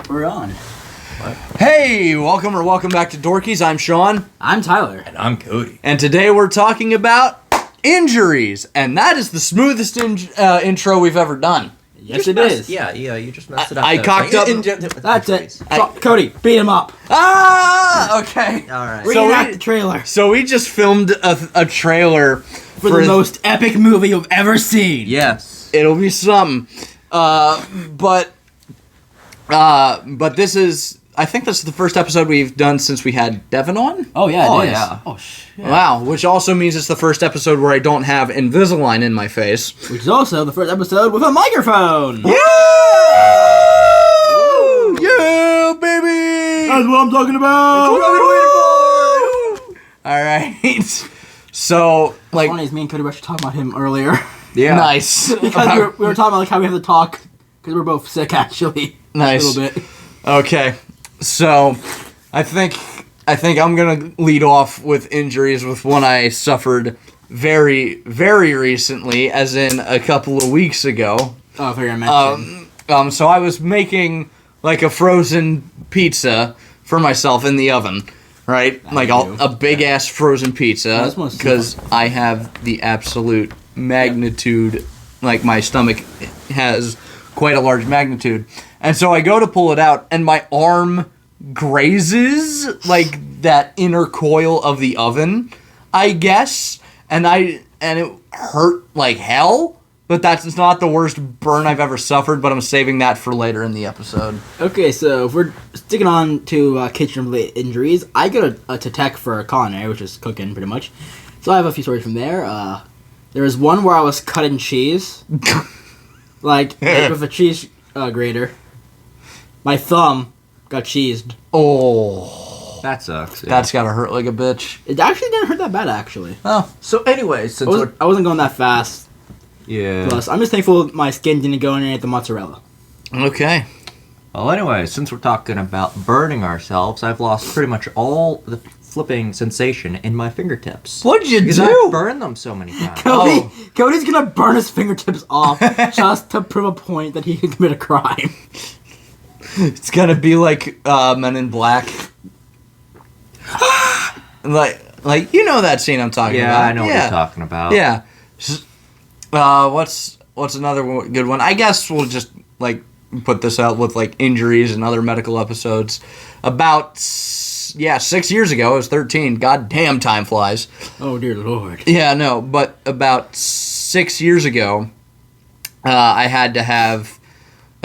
We're on. What? Hey, welcome back to Dorkies. I'm Sean. I'm Tyler. And I'm Cody. And today we're talking about injuries. And that is the smoothest intro we've ever done. Yes, it is. Yeah, you just messed it up. I cocked up. That's it. Cody, beat him up. Ah, okay. All right. Reenact the trailer. So we just filmed a trailer For the most epic movie you've ever seen. Yes. It'll be something. But this is, I think this is the first episode we've done since we had Devin on. Oh, yeah, it is. Yeah. Oh, shit. Wow, which also means it's the first episode where I don't have Invisalign in my face. Which is also the first episode with a microphone. Yeah! Woo! Yeah, baby! That's what I'm talking about. That's what I've been waiting for! Alright. So, like... Funny is me and Cody were actually talking about him earlier. Yeah. Nice. Because we were talking about like how we have to talk, because we're both sick, actually. Nice. A little bit. Okay. So, I think I'm gonna lead off with injuries with one I suffered very, very recently, as in a couple of weeks ago. Oh, I figured I mentioned. So I was making like a frozen pizza for myself in the oven, right? Like a big ass frozen pizza, because I have the absolute magnitude. Like my stomach has quite a large magnitude, and so I go to pull it out, and my arm grazes like that inner coil of the oven, I guess, and it hurt like hell. But that's not the worst burn I've ever suffered, but I'm saving that for later in the episode. Okay, so if we're sticking on to kitchen-related injuries, I go to tech for culinary, which is cooking pretty much. So I have a few stories from there. There was one where I was cutting cheese, like with a cheese grater. My thumb got cheesed. Oh, That sucks. Yeah. that's gotta hurt like a bitch. It actually didn't hurt that bad, actually. Oh, So anyway, since I wasn't going that fast. yeah. Plus, I'm just thankful my skin didn't go underneath the mozzarella. okay. Well, anyway, since we're talking about burning ourselves, I've lost pretty much all the flipping sensation in my fingertips. What'd you Because do? I burned them so many times. Cody's gonna burn his fingertips off just to prove a point that he can commit a crime. It's gonna be like Men in Black. like you know that scene I'm talking about. Yeah, I know what you're talking about. Yeah. What's another good one? I guess we'll just like put this out with like injuries and other medical episodes. About 6 years ago, I was 13. God damn, time flies. Oh dear Lord. Yeah, no, but about 6 years ago, I had to have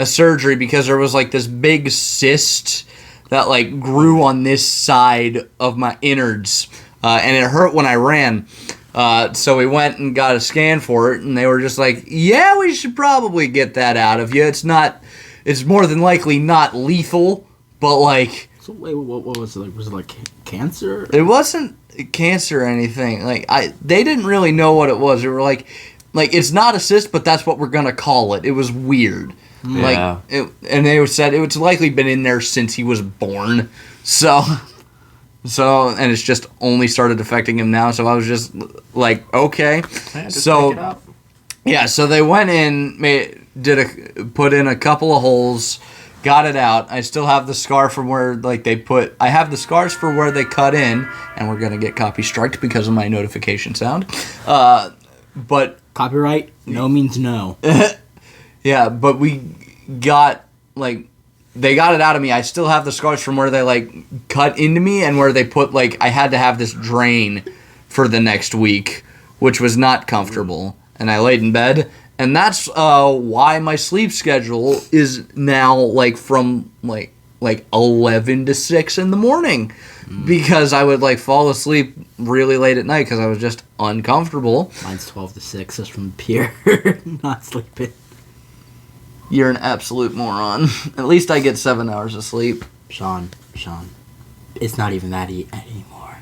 a surgery because there was like this big cyst that like grew on this side of my innards, and it hurt when I ran. So we went and got a scan for it, and they were just like, "Yeah, we should probably get that out of you. It's more than likely not lethal, but like." So wait, what was it like? Was it like cancer? It wasn't cancer or anything. Like they didn't really know what it was. They were like it's not a cyst, but that's what we're gonna call it. It was weird. Yeah. And they said it's likely been in there since he was born. So, and it's just only started affecting him now. So I was just like, okay. So, yeah. So they went in, put in a couple of holes, got it out. I still have the scar from where I have the scars for where they cut in, and we're gonna get copy striked because of my notification sound. But Copyright? No means no. yeah, but we got they got it out of me. I still have the scars from where they cut into me and where they put I had to have this drain for the next week, which was not comfortable. And I laid in bed, and that's why my sleep schedule is now from 11 to 6 in the morning, because I would fall asleep really late at night because I was just uncomfortable. Mine's 12 to 6, just from pure not sleeping. You're an absolute moron. At least I get 7 hours of sleep. Sean, it's not even that anymore.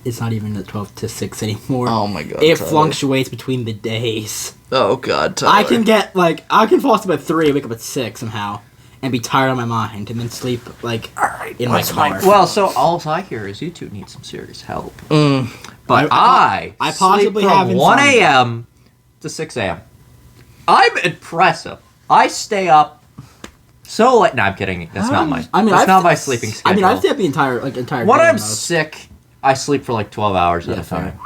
It's not even the 12 to 6 anymore. Oh my god, it Tyler. fluctuates between the days. Oh god, Tyler. I can get I can fall asleep at 3, wake up at 6 somehow, and be tired on my mind, and then sleep in my car. Well, so all I hear is you two need some serious help. But I possibly sleep have from 1 insomnia. a.m. to 6 a.m. I'm impressive. I stay up So like, no, I'm kidding. That's not my. I mean, that's I've- not my sleeping schedule. I mean, I've stayed up the entire when day I'm almost. sick, I sleep for like 12 hours at a time.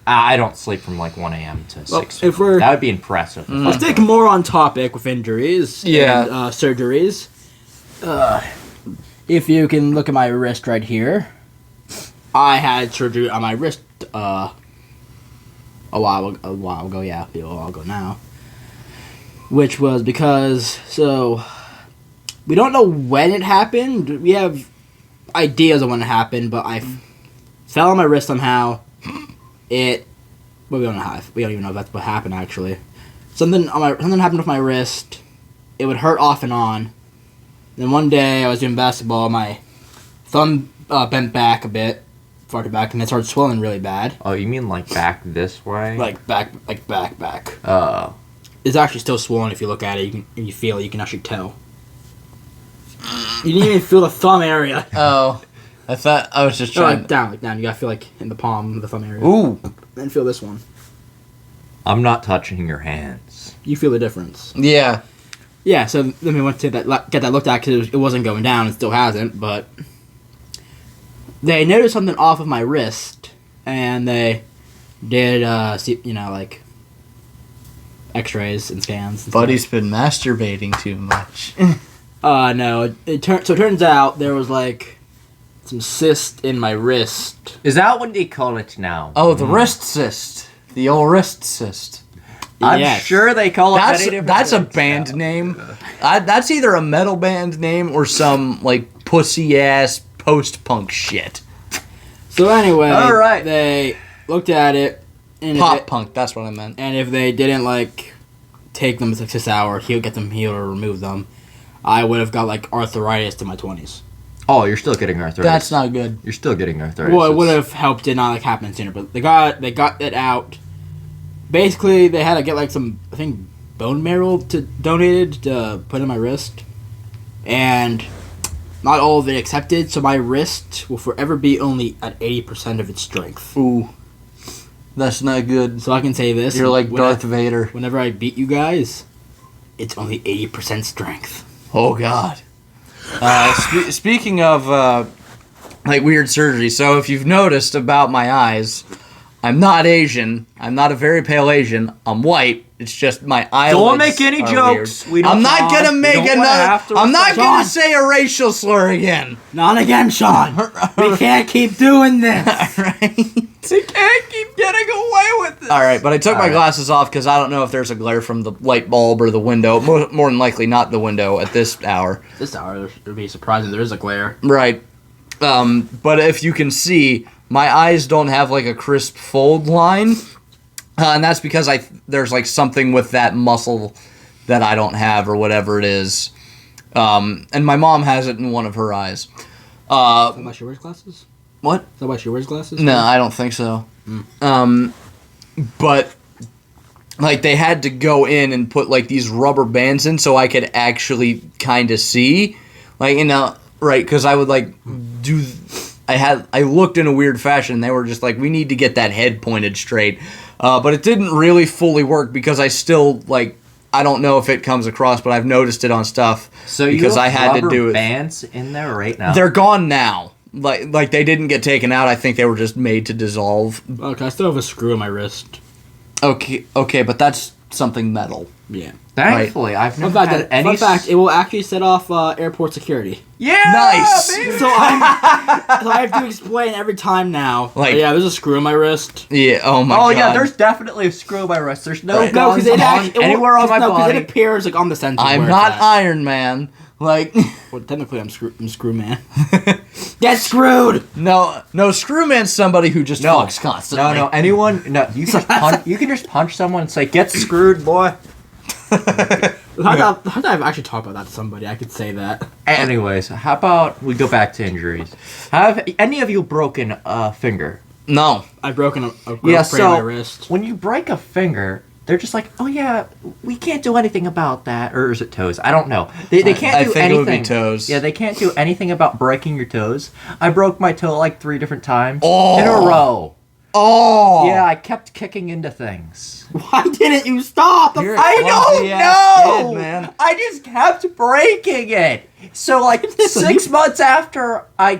I don't sleep from like 1 a.m. to 6. if we're- That would be impressive. Let's take more on topic with injuries. Yeah. And, surgeries. If you can look at my wrist right here, I had surgery on my wrist a while ago. Yeah, a while ago now. Which was because we don't know when it happened. We have ideas of when it happened, but I fell on my wrist somehow. We don't know how. We don't even know if that's what happened actually. Something happened with my wrist. It would hurt off and on. Then one day I was doing basketball. My thumb bent back a bit, farted back, and it started swelling really bad. Oh, you mean like back this way? Back. Oh. It's actually still swollen if you look at it. You feel it. You can actually tell. You didn't even feel the thumb area. Oh, I thought I was just trying. Like down. You gotta feel like in the palm of the thumb area. Ooh. Then feel this one. I'm not touching your hands. You feel the difference. Yeah. Yeah, so then we went to get that looked at because it wasn't going down. It still hasn't, but they noticed something off of my wrist, and they did, like X-rays and scans. And Buddy's been masturbating too much. No. It turns out there was like some cyst in my wrist. Is that what they call it now? Oh, the wrist cyst. The old wrist cyst. I'm Yes. sure they call it many different That's a things band now. name. That's either a metal band name or some like pussy ass post punk shit. So anyway, All right. they looked at it. And Pop punk. That's what I meant. And if they didn't like take them to 6 hours, get them healed or remove them, I would have got like arthritis to my 20s. Oh, you're still getting arthritis. That's not good. You're still getting arthritis. Well, it would have helped it not like happen sooner, but they got it out. Basically, they had to get like some, I think, bone marrow donated to put in my wrist, and not all of it accepted. So my wrist will forever be only at 80% of its strength. Ooh, that's not good. So I can say this: You're like Darth Vader. Whenever I beat you guys, it's only 80% strength. Oh God. Speaking of like weird surgery, so if you've noticed about my eyes, I'm not Asian. I'm not a very pale Asian. I'm white. It's just my eyelids. Don't make any are jokes. weird. We don't I'm not want- gonna we make don't wanna another. have to I'm not Sean. gonna say a racial slur again. Not again, Sean. We can't keep doing this. Right. They can't keep getting away with it. All right, but I took my right. glasses off because I don't know if there's a glare from the light bulb or the window. More than likely, not the window at this hour. This hour, it would be surprising. There is a glare. Right. But if you can see, my eyes don't have like a crisp fold line, and that's because there's like something with that muscle that I don't have or whatever it is. And my mom has it in one of her eyes. Is that why she wears glasses? What? Is that why she wears glasses? No, I don't think so. But like they had to go in and put like these rubber bands in so I could actually kind of see, like right? Because I would like do. I looked in a weird fashion. They were just like, we need to get that head pointed straight, but it didn't really fully work because I still like. I don't know if it comes across, but I've noticed it on stuff. So because you I have had to do it. bands in there right now. They're gone now. Like they didn't get taken out. I think they were just made to dissolve. Okay, I still have a screw in my wrist. Okay, but that's something metal. Yeah. Thankfully, I've Fun never had fact, any. fun fact, it will actually set off airport security. Yeah, Nice. baby. So I have to explain every time now. Like- yeah, there's a screw in my wrist. Yeah. Oh my Oh god. yeah, there's definitely a screw in my wrist. There's no Right. No, guns because anywhere on my body. it appears like on the sensor. I'm where not it's at. Iron Man. Like Well, technically, I'm screw man. Get screwed. no, Screwman's somebody who just No. fucks constantly. No, anyone. No, you can just punch. You can just punch someone and say, "Get screwed, boy." How did I actually talk about that to somebody? I could say that. Anyways, how about we go back to injuries? Have any of you broken a finger? No. I've broken a Yeah, frame in so my wrist. when you break a finger, they're just like, "Oh yeah, we can't do anything about that," or is it toes? I don't know. They can't I do think it anything. would be toes. Yeah, they can't do anything about breaking your toes. I broke my toe like 3 different times Oh. in a row. Oh. Yeah, I kept kicking into things. Why didn't you stop? I clumsy don't ass know! kid, man. I just kept breaking it. So, like, 6 months after I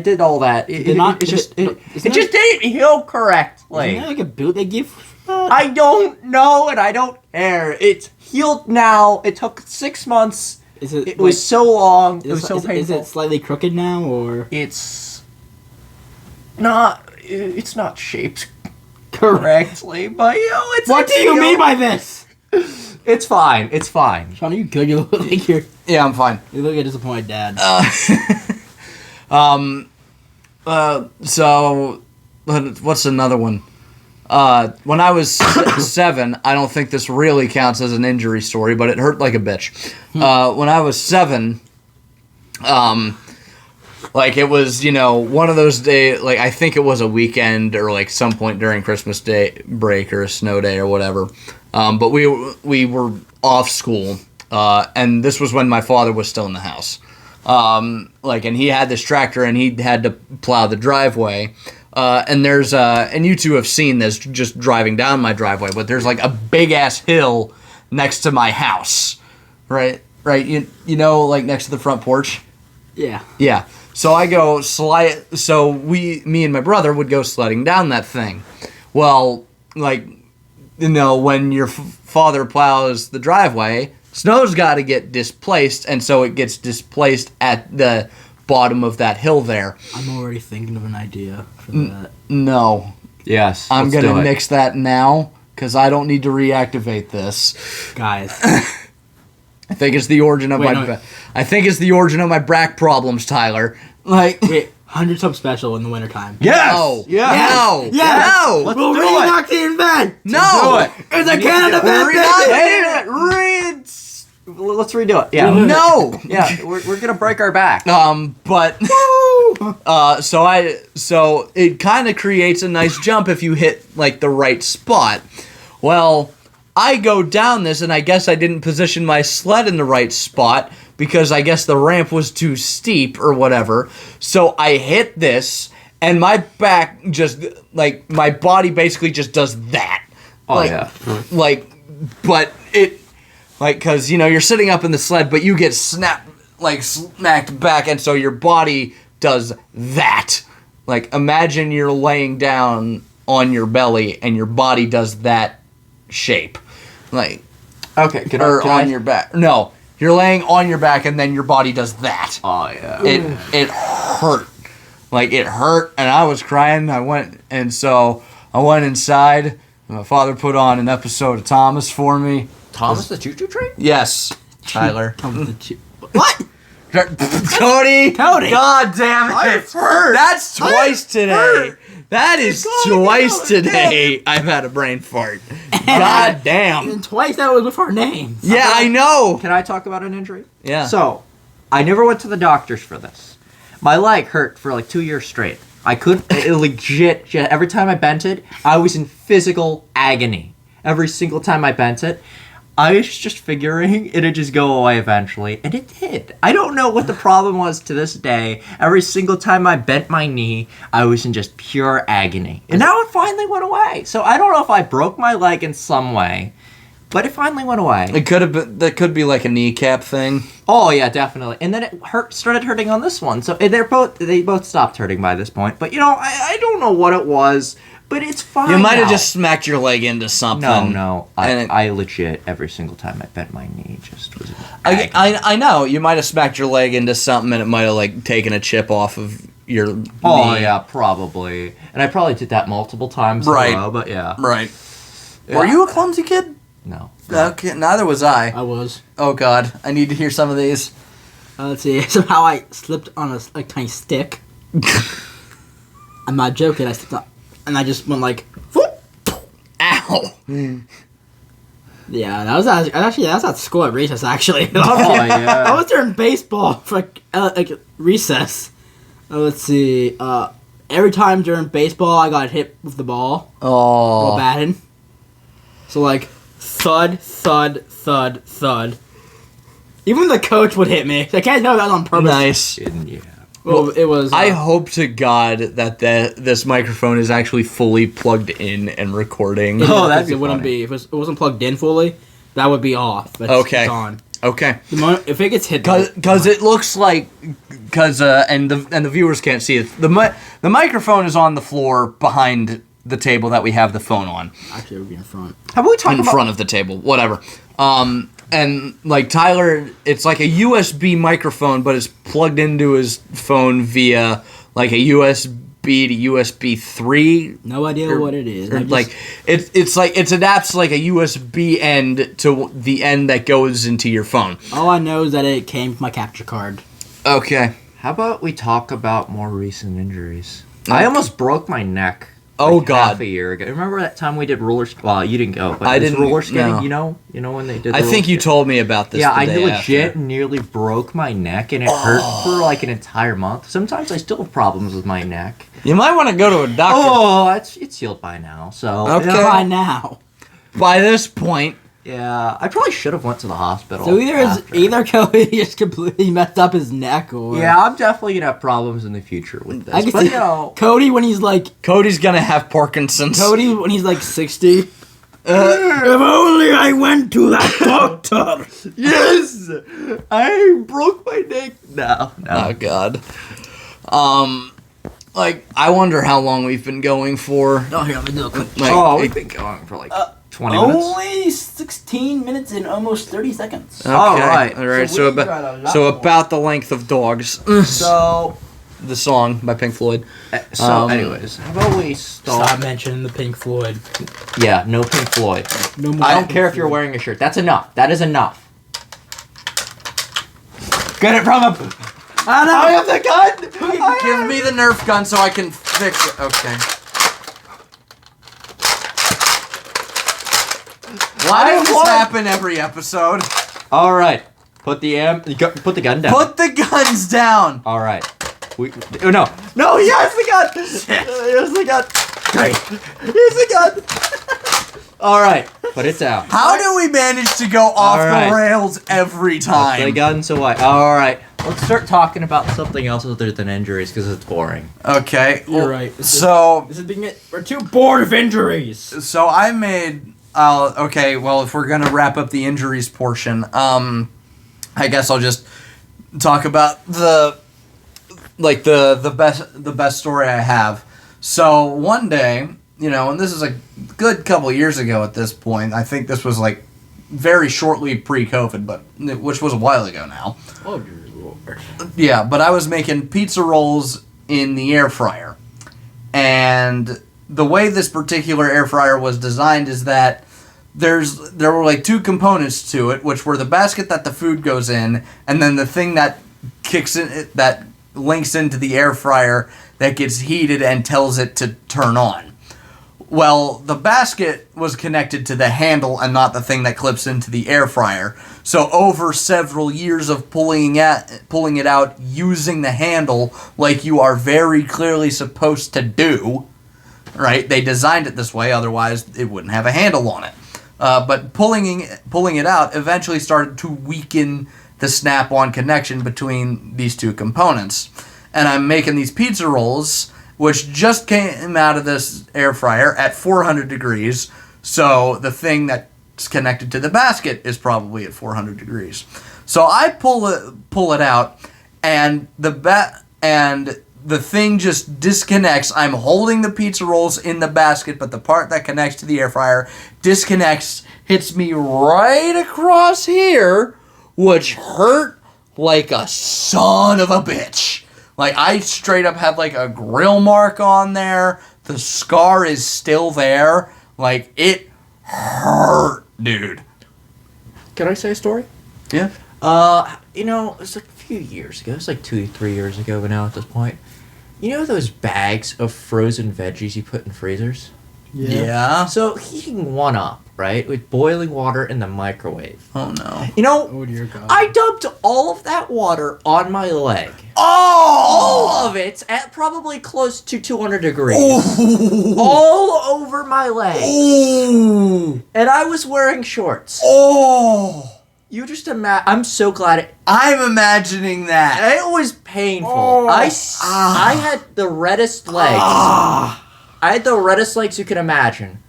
did all that, it just didn't heal correctly. Isn't that like a boot they give? I don't know, and I don't care. It's healed now. It took 6 months. It was so long. It was so painful. Is it slightly crooked now, or It's not shaped correctly, but it's. what do you mean by this? It's fine. It's fine. Sean, are you good? You look like you're. Yeah, I'm fine. You look like a disappointed dad. So, what's another one? When I was 7, I don't think this really counts as an injury story, but it hurt like a bitch. When I was 7, like it was, one of those days, like I think it was a weekend or like some point during Christmas day break or a snow day or whatever. But we were off school, and this was when my father was still in the house. And he had this tractor and he had to plow the driveway. And there's and you two have seen this just driving down my driveway, but there's like a big ass hill next to my house, right? You like next to the front porch. Yeah. Yeah. So I go slide. So me and my brother would go sledding down that thing. Well, when your father plows the driveway, snow's got to get displaced, and so it gets displaced at the bottom of that hill there. I'm already thinking of an idea for that. No. Yes. I'm going to nix that now because I don't need to reactivate this. Guys. I think it's the origin of I think it's the origin of my back problems, Tyler. Like, wait, 100 sub special in the wintertime. Yes. No. Yes. No. Yes. No. Let's We'll do reenact the event. No. It's a Canada event, baby. Let's redo it. Yeah. No. Yeah. We're gonna break our back. But so it kind of creates a nice jump if you hit like the right spot. Well, I go down this and I guess I didn't position my sled in the right spot because I guess the ramp was too steep or whatever. So I hit this and my back just like my body basically just does that. Oh yeah. But it cuz you're sitting up in the sled but you get smacked back and so your body does that. Like imagine you're laying down on your belly and your body does that shape. Like okay, can on I? your back. No, you're laying on your back and then your body does that. Oh yeah. It hurt. Like it hurt and I was crying. I went inside. My father put on an episode of Thomas for me. Thomas the Choo Choo Train? Yes, Tyler. What? Cody! God damn it! I've hurt. That's twice today. Hurt. That is twice today. I've had a brain fart. God damn. And twice that was with our names. Yeah, I know. Can I talk about an injury? Yeah. So, I never went to the doctors for this. My leg hurt for like 2 years straight. I couldn't, legit, every time I bent it, I was in physical agony. Every single time I bent it. I was just figuring it'd just go away eventually, and it did. I don't know what the problem was to this day. Every single time I bent my knee, I was in just pure agony. And now it finally went away. So I don't know if I broke my leg in some way, but it finally went away. It could have been. That could be like a kneecap thing. Oh yeah, definitely. And then it started hurting on this one. So they both stopped hurting by this point. But I don't know what it was. But it's fine. You might have just smacked your leg into something. No. I legit every single time I bent my knee just was. I know you might have smacked your leg into something and it might have taken a chip off of your knee. Oh yeah, probably. And I probably did that multiple times. Right. In a row, but yeah. Right. Yeah. Were you a clumsy kid? No. Okay, neither was I. I was. Oh God, I need to hear some of these. Let's see. Somehow I slipped on a tiny stick. I'm not joking. I slipped on. And I just went whoop. Ow! Yeah, that was at school at recess actually. Oh yeah. I was during baseball for recess. Let's see. Every time during baseball, I got hit with the ball. Oh. While batting. So thud, thud, thud, thud. Even the coach would hit me. I can't tell if that was on purpose. Nice. Yeah. Well, it was. I hope to God that this microphone is actually fully plugged in and recording. Oh, that'd be it wouldn't funny. be if it wasn't plugged in fully. That would be off. But Okay. It's on. Okay. The moment, if it gets hit, Because it looks like, and the viewers can't see it. The microphone is on the floor behind the table that we have the phone on. Actually, it would be in front. How about we talk In about front of the table, whatever. And like Tyler, it's like a USB microphone, but it's plugged into his phone via like a USB to USB 3. No idea what it is. Or like it adapts like a USB end to the end that goes into your phone. All I know is that it came from my capture card. Okay. How about we talk about more recent injuries? I almost broke my neck. Oh, like, God. half a year ago. Remember that time we did roller? Well, you didn't go, but I it was didn't- roller skating. no. You know when they did. I think you told me about this. Yeah, the I day legit after. nearly broke my neck, and it hurt for like an entire month. Sometimes I still have problems with my neck. You might want to go to a doctor. Oh, it's healed by now. So Okay. By now. By this point, yeah, I probably should have went to the hospital. So after. either Cody just completely messed up his neck, or Yeah, I'm definitely gonna have problems in the future with this. I can but see you know, Cody when he's like Cody's gonna have Parkinson's. 60. If only I went to that doctor. yes, I broke my neck. No. Oh God. Like I wonder how long we've been going for. Oh, here, let me do a quick. Like, Oh, we've been going for like 20 minutes. Only 16 minutes and almost 30 seconds. Okay. All right. All right. So So, we got a about lot about the length of dogs. So, The song by Pink Floyd. anyways, how about we Stop start? mentioning the Pink Floyd. Yeah, no Pink Floyd. No more. I don't care if you're wearing a shirt. That's enough. That is enough. Get it from him. I have the gun. Give me the Nerf gun so I can fix it. Okay. Why does this happen every episode? All right. Put the put the gun down. Put the guns down. All right. Oh, no, he has the gun. Here's the gun. Great. Here's the gun. All right, put it down. How do we manage to go off All right. the rails every Put the time? guns away. All right. Let's start talking about something else other than injuries because it's boring. Okay. You're right. So This is being we're too bored of injuries. I made. Okay. Well, if we're gonna wrap up the injuries portion, I guess I'll just talk about the best story I have. So one day, and this is a good couple years ago at this point. I think this was like very shortly pre-COVID, which was a while ago now. Oh, dear Lord. Yeah, but I was making pizza rolls in the air fryer. And the way this particular air fryer was designed is that there were like two components to it, which were the basket that the food goes in, and then the thing that that links into the air fryer that gets heated and tells it to turn on. Well, the basket was connected to the handle and not the thing that clips into the air fryer. So over several years of pulling it out using the handle like you are very clearly supposed to do, right? They designed it this way, otherwise it wouldn't have a handle on it. But pulling it out eventually started to weaken the snap-on connection between these two components. And I'm making these pizza rolls, which just came out of this air fryer at 400 degrees. So the thing that's connected to the basket is probably at 400 degrees. So I pull it out, and the thing just disconnects. I'm holding the pizza rolls in the basket, but the part that connects to the air fryer disconnects, hits me right across here, which hurt like a son of a bitch. Like, I straight up had like a grill mark on there. The scar is still there. Like, it hurt, dude. Can I say a story? Yeah. It was like a few years ago. It's like 2-3 years ago, but now at this point. You know those bags of frozen veggies you put in freezers? Yeah. So heating one up, right, with boiling water in the microwave. Oh, no. Oh, dear God. I dumped all of that water on my leg. Oh! All of it at probably close to 200 degrees. All over my leg. Oh! And I was wearing shorts. Oh! You just imagine. I'm so glad I'm imagining that. it was painful. Oh. I had the reddest legs. I had the reddest legs you can imagine.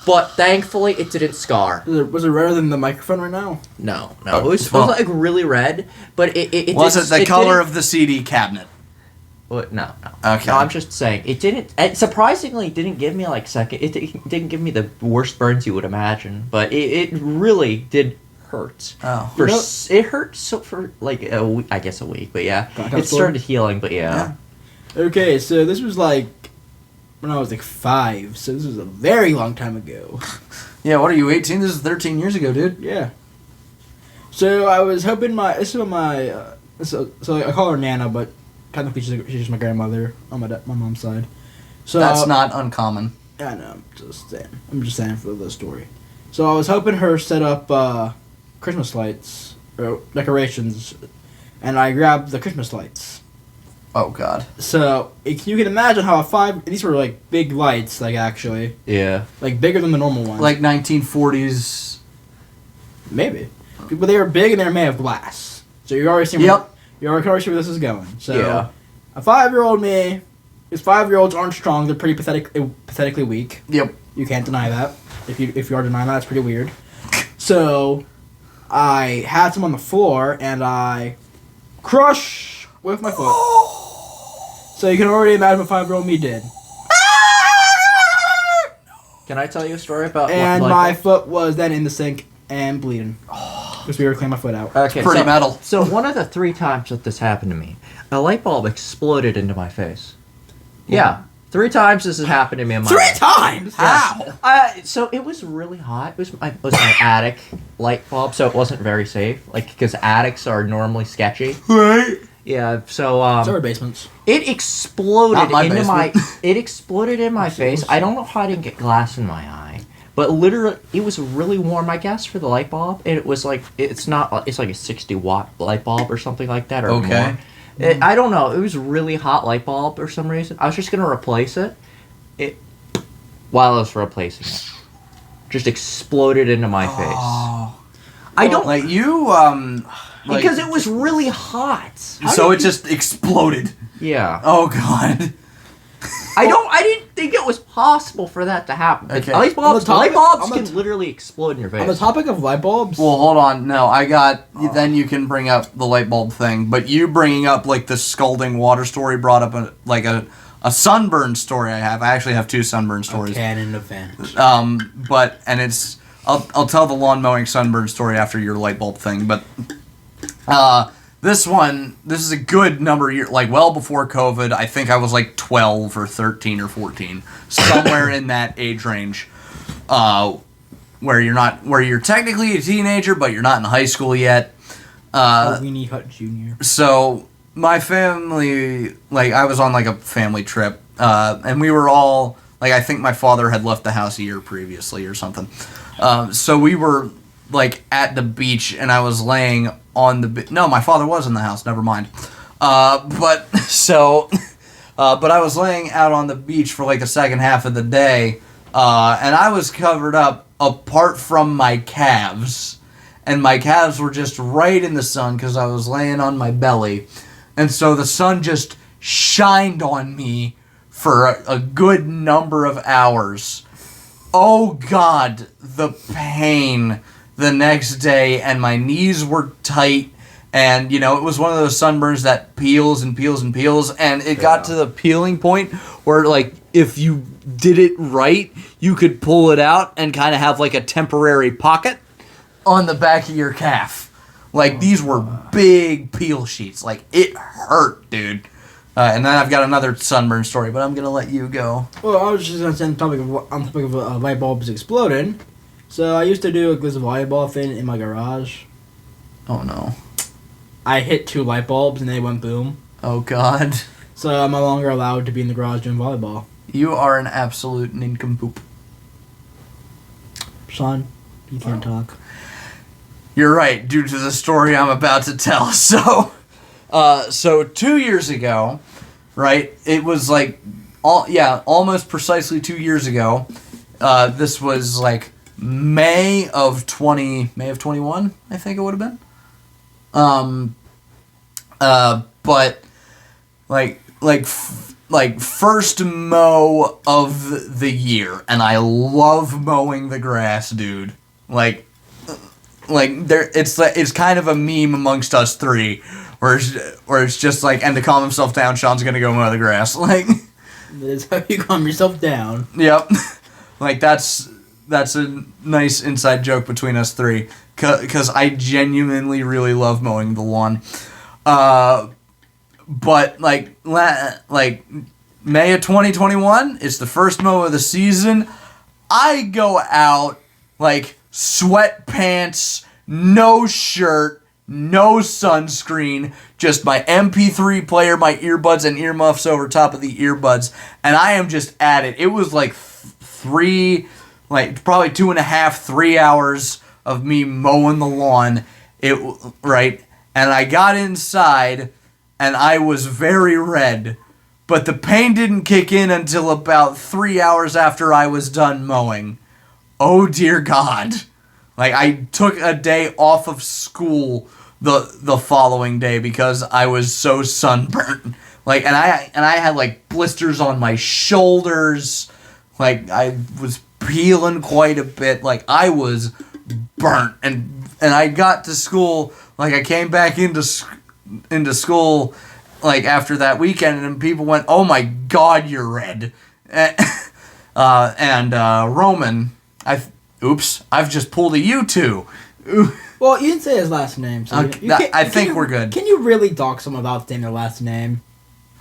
But thankfully, it didn't scar. Was it redder than the microphone right now? No. It was like really red, but it was it the color didn't- of the CD cabinet? No. Okay. No, I'm just saying it didn't. It surprisingly didn't give me like second. It didn't give me the worst burns you would imagine, but it really did hurt. Oh. It hurt so for like a week, I guess a week, but yeah, it started healing. But yeah. Okay, so this was like when I was like 5, so this was a very long time ago. Yeah, what are you, 18? This is 13 years ago, dude. Yeah. So I was hoping so I call her Nana, but technically she's just my grandmother on my mom's side. So That's not uncommon. I know. I'm just saying for the story. So I was helping her set up Christmas lights or decorations, and I grabbed the Christmas lights. Oh, God. So you can imagine how these were like big lights, like actually, Yeah. like bigger than the normal ones. Like 1940s. Maybe, but they were big and they were made of glass. So you already see. Yep. You already see where this is going. So Yeah. a 5-year-old me. Because 5-year-olds aren't strong; they're pretty pathetically weak. Yep. You can't deny that. If you are denying that, it's pretty weird. So, I had some on the floor, and I crush with my foot. So you can already imagine what 5-year-old me did. Can I tell you a story about? And my foot was then in the sink and bleeding. Because we were cleaning my foot out. Okay, Pretty metal. So one of the 3 times that this happened to me, a light bulb exploded into my face. Yeah, 3 times this has happened to me in my 3 life. times? How? So it was really hot. It was my attic light bulb, so it wasn't very safe. Like, because attics are normally sketchy. Right. Yeah. So So are basements. it exploded Not my into my. basement. It exploded in my face. I don't know how I didn't get glass in my eye, but literally, it was really warm. I guess for the light bulb, and it was like it's not. It's like a 60-watt light bulb or something like that, or Okay. more. I don't know. It was a really hot light bulb for some reason. I was just gonna replace it. While I was replacing it, just exploded into my face. Oh. I don't Like you, because it was really hot. So it just exploded. Yeah. Oh, God. I didn't think it was possible for that to happen. Okay. Light bulbs On can literally explode in your face. On the topic of light bulbs, Well, hold on. No, I got... Then you can bring up the light bulb thing. But you bringing up, like, the scalding water story brought up, a sunburn story I have. I actually have 2 sunburn stories. canon event. And it's... I'll tell the lawn mowing sunburn story after your light bulb thing. But this is a good number of years, like, well before COVID. I think I was, like, 12 or 13 or 14. Somewhere in that age range. Where you're technically a teenager, but you're not in high school yet. Weenie Hut Jr. So my family, like, I was on like a family trip, and we were all like, I think my father had left the house a year previously or something. So we were like at the beach, and I was laying on the no, my father was in the house. Never mind. But I was laying out on the beach for like the second half of the day, and I was covered up apart from my calves. And my calves were just right in the sun because I was laying on my belly. And so the sun just shined on me for a good number of hours. Oh, God, the pain the next day. And my knees were tight. And, it was one of those sunburns that peels and peels and peels. And it got to the peeling point where, like, if you did it right, you could pull it out and kind of have, like, a temporary pocket on the back of your calf. Like, these were big peel sheets. Like, it hurt, dude. And then I've got another sunburn story, but I'm going to let you go. Well, I was just going to say on the topic of light bulbs exploding. So I used to do a glizzy volleyball thing in my garage. Oh, no. I hit 2 light bulbs and they went boom. Oh, God. So I'm no longer allowed to be in the garage doing volleyball. You are an absolute nincompoop. Son, you can't talk. You're right, due to the story I'm about to tell. So 2 years ago, right? It was like, almost precisely 2 years ago. This was like May of 21, I think it would have been. But first mow of the year, and I love mowing the grass, dude. It's kind of a meme amongst us three, where it's just like, and to calm himself down, Sean's gonna go mow the grass. Like, that's how you calm yourself down. Yep. Like that's a nice inside joke between us three, because I genuinely really love mowing the lawn. But like May of 2021, it's the first mow of the season. I go out like sweatpants, no shirt, no sunscreen, just my MP3 player, my earbuds, and earmuffs over top of the earbuds, and I am just at it. It was like probably 2.5, 3 hours of me mowing the lawn. And I got inside, and I was very red, but the pain didn't kick in until about 3 hours after I was done mowing. Oh dear God. Like, I took a day off of school the following day because I was so sunburnt. Like, and I had like blisters on my shoulders. Like, I was peeling quite a bit. Like, I was burnt. And I got to school, like, I came back into school, like, after that weekend, and people went, "Oh my God, you're red." Roman, I've just pulled a U2. Well, you didn't say his last name, so I think we're good. Can you really talk someone about saying their last name?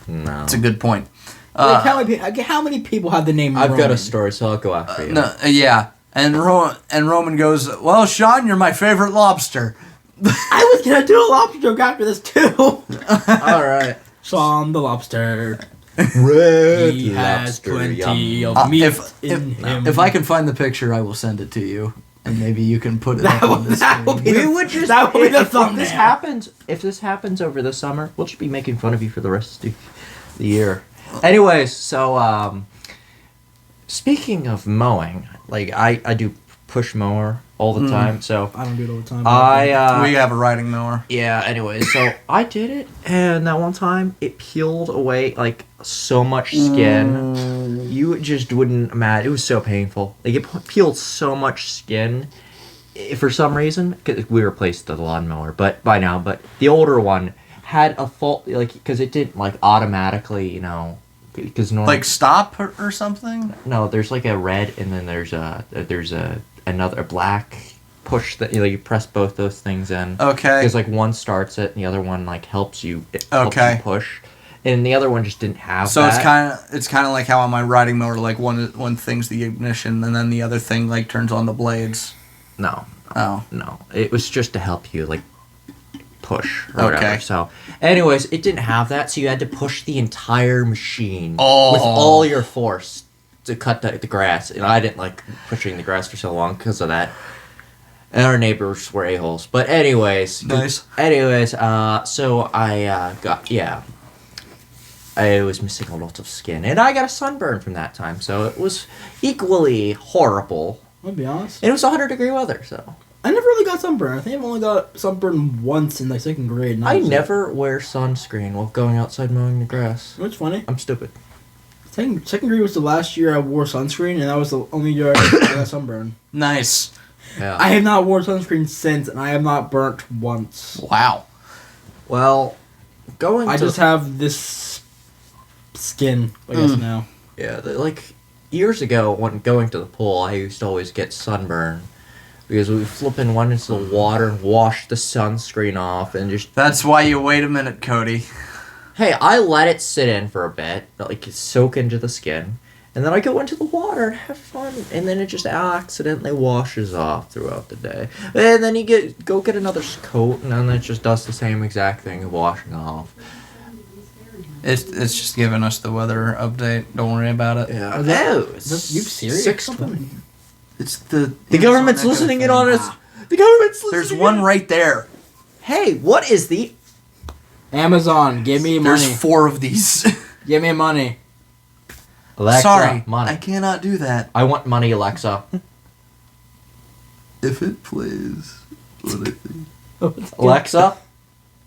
No. That's a good point. Like, how many people have the name Roman? I've got a story, so I'll go after you. Yeah. And Roman goes, "Well, Sean, you're my favorite lobster." I was gonna do a lobster joke after this too. All right. Sean the lobster. Red He has plenty of meat in him. If I can find the picture, I will send it to you, and maybe you can put it up on the screen. That would be the thumbnail. If this happens over the summer, we'll just be making fun of you for the rest of the year. Anyways, so speaking of mowing, like I do push mower all the time, so I don't do it all the time. We have a riding mower. Yeah, anyways, so I did it, and that one time it peeled away like so much skin. You just wouldn't imagine. It was so painful. Like, it peeled so much skin. For some reason, cause we replaced the lawnmower, but the older one had a fault, like, because it didn't like automatically, you know, because normally, like, stop or something. No, there's like a red, and then there's another black push that, you know, you press both those things in. Okay. Because like one starts it, and the other one like helps you helps you push, and the other one just didn't have. So that. it's kind of like how on my riding mower, like one thing's the ignition, and then the other thing like turns on the blades. No. Oh. No. It was just to help you like push or whatever. So, anyways, it didn't have that, so you had to push the entire machine with all your force to cut the grass. And I didn't like pushing the grass for so long because of that. And our neighbors were a-holes. But anyways. Nice. Anyways, so I I was missing a lot of skin. And I got a sunburn from that time. So it was equally horrible. I'll be honest. And it was 100-degree weather, so. I never really got sunburn. I think I've only got sunburn once in like second grade. I never wear sunscreen while going outside mowing the grass. What's funny? I'm stupid. Second grade was the last year I wore sunscreen, and that was the only year I got sunburn. Nice. Yeah. I have not worn sunscreen since, and I have not burnt once. Wow. Well, I just have this skin, I guess, now. Yeah, like, years ago, when going to the pool, I used to always get sunburn. Because we flipping went into the water and washed the sunscreen off and just... That's why you wait a minute, Cody. Hey, I let it sit in for a bit, like soak into the skin, and then I go into the water and have fun, and then it just accidentally washes off throughout the day. And then you go get another coat, and then it just does the same exact thing of washing off. It's just giving us the weather update. Don't worry about it. Yeah. You serious? 6:20. It's the government's listening in on us. The government's listening. There's one right there. Hey, what is the Amazon? Give me money. There's 4 of these. Give me money. Alexa? Sorry, Money. I cannot do that. I want money, Alexa. If it plays, what I think. Alexa,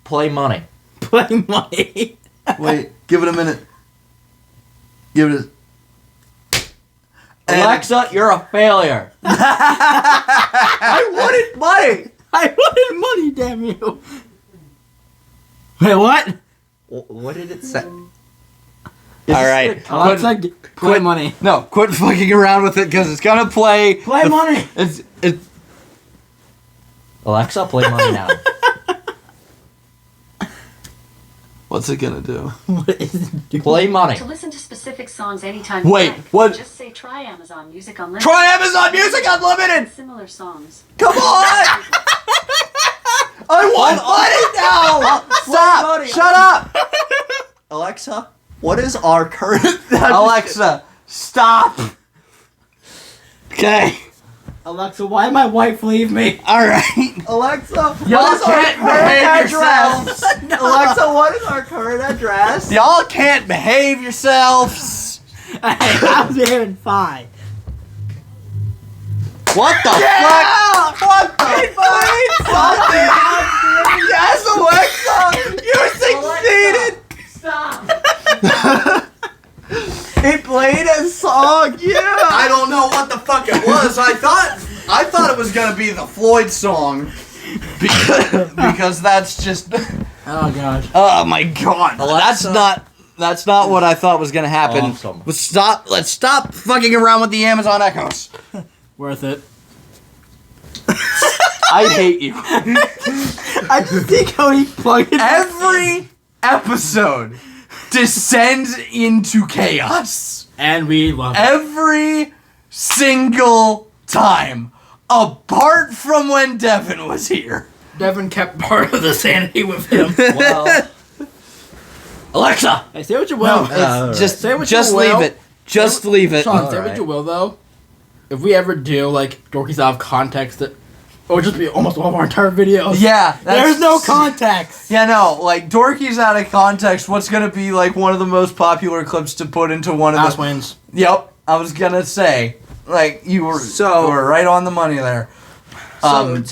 play Money. Play Money. Wait, give it a minute. Give it a... Alexa, you're a failure. I wanted money. I wanted money, damn you. Wait, what? What did it say? All right. Alexa, play Money. No, quit fucking around with it because it's gonna play. Play Money. It's Alexa, play Money now. What's it gonna do? What is it doing? Play Money. To listen to specific songs anytime Wait, you like, what? just say try Amazon Music Unlimited. Try Amazon Music Unlimited. Similar songs. Come on! I want money now! Stop! money. Shut up! Alexa, what is our current... Alexa, stop! Okay. Alexa, why did my wife leave me? Alright. Alexa, Y'all what is our can't current behave address? yourselves. Alexa, what is our current address? Y'all can't behave yourselves. Hey, I was behaving fine. What the fuck? What the fuck? Yes, Alexa! You succeeded! Stop! He played a song, yeah! I don't know what the fuck it was. I thought it was gonna be the Floyd song. Because that's just Oh gosh. oh my god. That's not what I thought was gonna happen. Awesome. Let's stop fucking around with the Amazon Echoes. Worth it. I hate you. I just see Cody plugging Every episode descends into chaos. and we love it. Every single time. Apart from when Devin was here. Devin kept part of the sanity with him. Well, Alexa, hey, say what you will. Just Say what just you leave will. it. Just leave it. Sean, say Alright. what you will though. If we ever do like Dorkies out of context, it would just be almost all of our entire videos. Yeah. There's no context. Yeah, no, like Dorkies out of context. What's gonna be like one of the most popular clips to put into one of Ass the? wins. Yep, I was gonna say, like you were So- you were right on the money there. so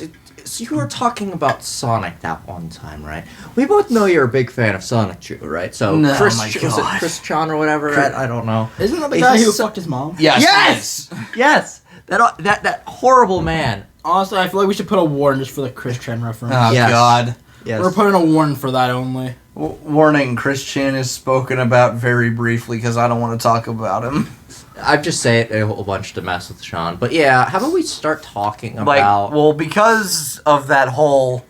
you were talking about Sonic that one time, right? We both know you're a big fan of Sonic 2, right? So No, Chris, my was it God. Chris Chan or whatever? I don't know. Isn't that the Is guy this who so- fucked his mom? Yes. Yes! Yes! That horrible man. Honestly, I feel like we should put a warning just for the Chris Chen reference. Oh Yes. God. Yes. We're putting a warning for that only. Warning: Chris Chan is spoken about very briefly because I don't want to talk about him. I just say it a whole bunch to mess with Sean. But yeah, how about we start talking Like, about... well, because of that whole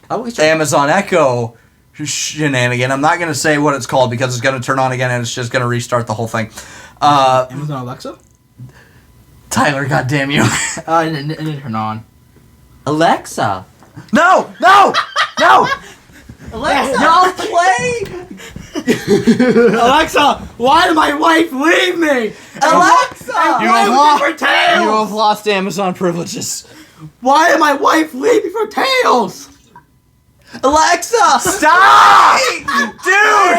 how about we start Amazon Echo shenanigan. I'm not gonna say what it's called because it's gonna turn on again and it's just gonna restart the whole thing. Amazon Alexa? Tyler, goddamn you! It didn't turn on. Alexa! No! Alexa! Y'all play! Alexa, why did my wife leave me? Alexa! Why have was lost- it for Tails? You have lost Amazon privileges. Why did my wife leave me for Tails? Alexa! Stop, dude!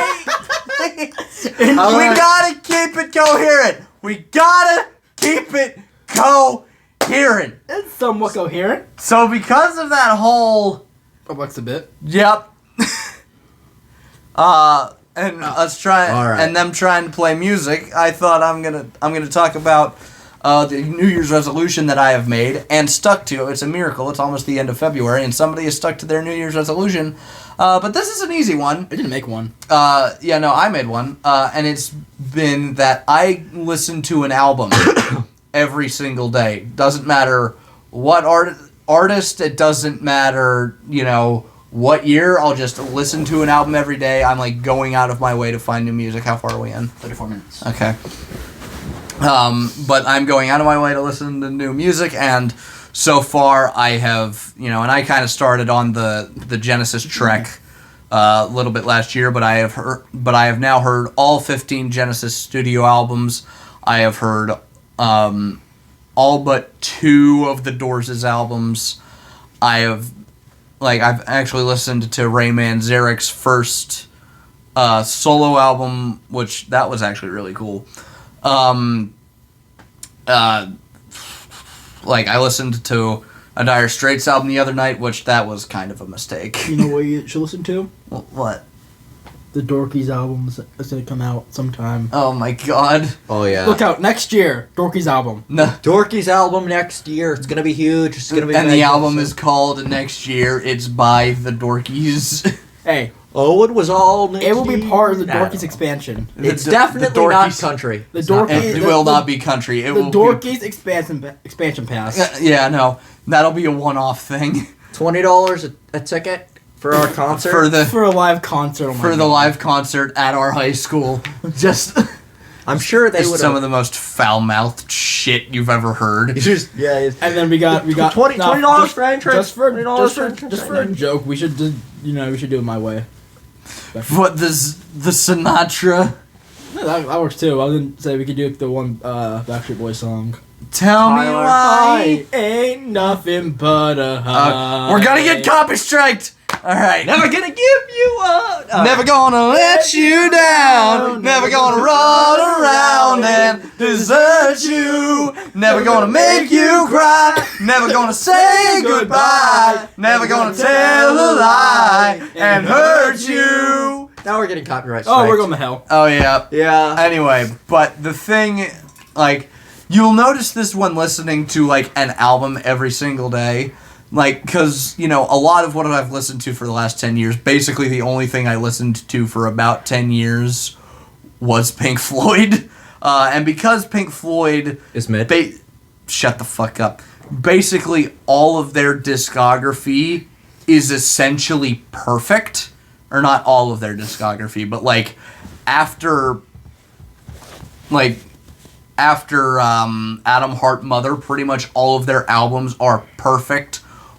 We gotta keep it coherent. We gotta keep it coherent. It's somewhat coherent. So because of that whole, Alexa bit. yep, and us trying All right. and them trying to play music, I thought I'm gonna talk about the New Year's resolution that I have made and stuck to. It's a miracle. It's almost the end of February, and somebody has stuck to their New Year's resolution. But this is an easy one. I didn't make one. Yeah, no, I made one, and it's been that I listen to an album every single day. Doesn't matter what artist. It doesn't matter, what year. I'll just listen to an album every day. I'm like going out of my way to find new music. How far are we in? 34 minutes. Okay. But I'm going out of my way to listen to new music, and so far I have, and I kind of started on the Genesis trek a little bit last year, but I have now heard all 15 Genesis studio albums. I have heard all but 2 of the Doors' albums. I've actually listened to Ray Manzarek's first solo album, which that was actually really cool. I a Dire Straits album the other night, which that was kind of a mistake. You know what you should listen to? What? The Dorkies album is going to come out sometime. Oh my god. Oh yeah. Look out, next year, Dorkies album. No. Dorkies album next year. It's gonna be huge. It's gonna be. And the album magnificent. is called Next Year. It's by the Dorkies. Hey, Oh, it was all. Next it will be part of the year. I don't Dorkies know. expansion. It's The definitely Dorkies- not country. The It's not Dorkies- It country. will the- not be country. It The will Dorkies expansion pass. be. Yeah, no. That'll be a one-off thing. $20 a ticket for our concert. For a live concert. Oh my For the God. live concert at our high school. Just. I'm sure they Just would. some of the most foul-mouthed shit you've ever heard. Yeah. And then we got $20 just- for entrance. Just for $20 just for a joke, we should do it my way. What the Sinatra? Yeah, that works too. I didn't say we could do the one Backstreet Boys song. Tell me Tyler. why. I ain't nothing but a high. We're gonna get copy striked. All right. Never gonna give you up. Never gonna let you down. Never gonna run around and desert you. Never gonna make you cry. Never gonna say goodbye. Never gonna tell a lie and hurt you. Now we're getting copyright Oh, strikes. we're going to hell. Oh yeah. Yeah. Anyway, but the thing, like, you'll notice this when listening to like an album every single day. Like, because, you know, a lot of what I've listened to for the last 10 years, basically the only thing I listened to for about 10 years was Pink Floyd. And because Pink Floyd... Is mid. Shut the fuck up. Basically, all of their discography is essentially perfect. Or not all of their discography, but, like, after Adam Hart Mother, pretty much all of their albums are perfect.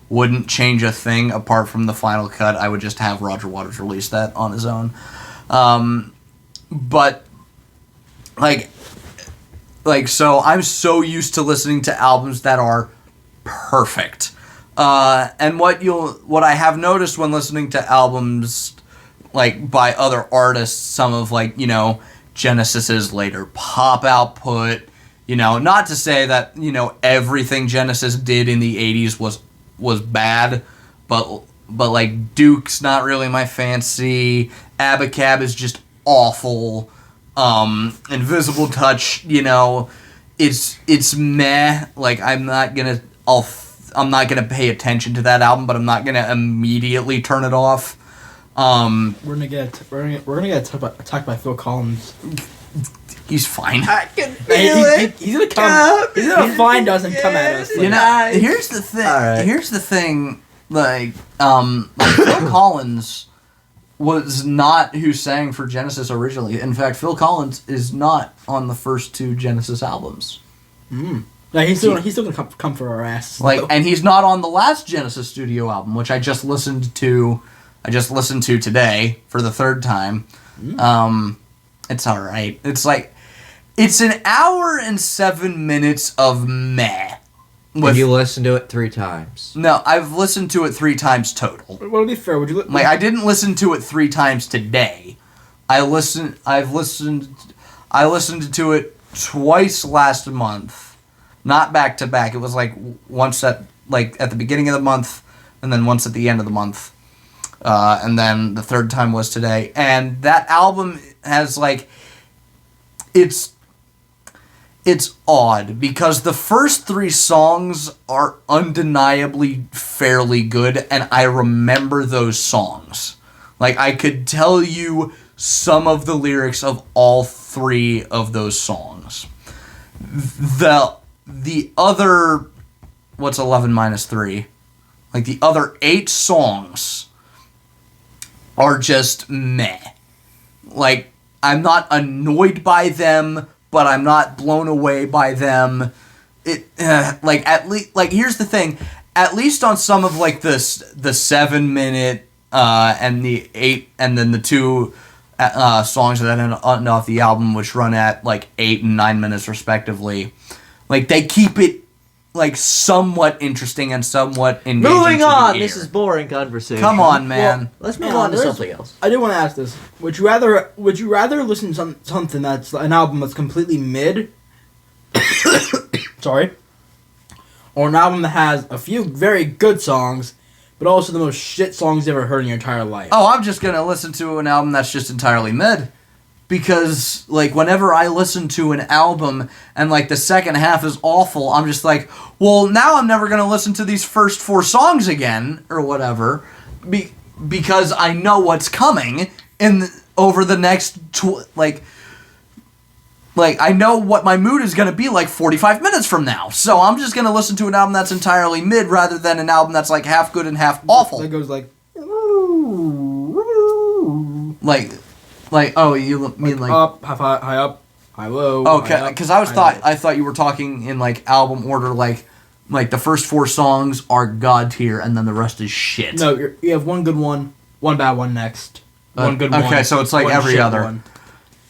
Wouldn't change a thing apart from the final cut. I would just have Roger Waters release that on his own. But so I'm so used to listening to albums that are perfect. And what I have noticed when listening to albums like by other artists, some of like, you know, Genesis's later pop output, you know, not to say that, you know, everything Genesis did in the 80s was bad, but like Duke's not really my fancy. Abacab is just awful. Invisible Touch, you know, it's meh. Like I'm not gonna pay attention to that album, but I'm not gonna immediately turn it off. We're gonna get attacked by Phil Collins. He's fine. I can feel He's gonna come. He's gonna find us and come at us. You know, here's the thing. Alright. Here's the thing. Like Phil Collins was not who sang for Genesis originally. In fact, Phil Collins is not on the first two Genesis albums. No, he's still gonna come for our ass. Like, and he's not on the last Genesis studio album, which I just listened to. Today for the third time. It's all right. It's like it's an hour and 7 minutes of meh. And you listened to it 3 times. No, I've listened to it 3 times total. Well, to be fair, would you Like I didn't listen to it 3 times today. I listened to it twice last month, not back to back. It was like once at the beginning of the month, and then once at the end of the month, and then the third time was today. And that album has like it's odd because the first 3 songs are undeniably fairly good, and I remember those songs. Like, I could tell you some of the lyrics of all 3 of those songs. The other, what's 11 minus 3? Like, the other 8 songs are just meh. Like, I'm not annoyed by them, but I'm not blown away by them. At least, like, here's the thing. At least on some of, like, the 7 minute, and the 8, and then the 2 songs that end off the album, which run at, like, 8 and 9 minutes respectively. Like, they keep it, like, somewhat interesting and somewhat engaging. Moving on! To the This ear. is boring conversation. Come on, man. Let's move Yeah, on to there's- something else. I do want to ask this: Would you rather listen to something that's an album that's completely mid? Sorry. or an album that has a few very good songs, but also the most shit songs you ever heard in your entire life? Oh, I'm just gonna listen to an album that's just entirely mid. Because, like, whenever I listen to an album and, like, the second half is awful, I'm just like, well, now I'm never gonna listen to these first 4 songs again, or whatever, because I know what's coming over the next, I know what my mood is gonna be like 45 minutes from now. So I'm just gonna listen to an album that's entirely mid rather than an album that's, like, half good and half awful. That goes like... Oh, you mean like up, high up, high low. okay? Because I thought you were talking in like album order, like the first 4 songs are god tier, and then the rest is shit. No, you have one good one bad one next, one good one. Okay, so it's like one every shit other. one.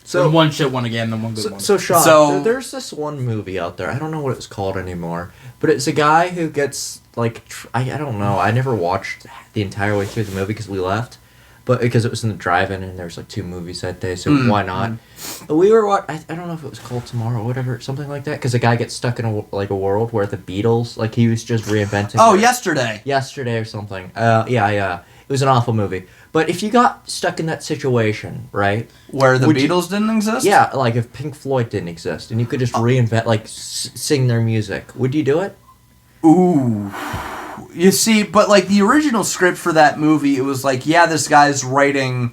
So then one shit one again, then one good one. So Sean, So- there's this one movie out there. I don't know what it's called anymore, but it's a guy who gets like I don't know. I never watched the entire way through the movie because we left. But because it was in the drive-in and there's like 2 movies that day, so why not? But we were I don't know if it was called Tomorrow or whatever, something like that. Because a guy gets stuck in a world where the Beatles, like he was just reinventing. Oh, yesterday or something. Yeah. It was an awful movie. But if you got stuck in that situation, right? where the Would you- Beatles didn't exist. Yeah, like if Pink Floyd didn't exist and you could just reinvent, like sing their music, would you do it? Ooh. You see, but like the original script for that movie, it was like, yeah, this guy's writing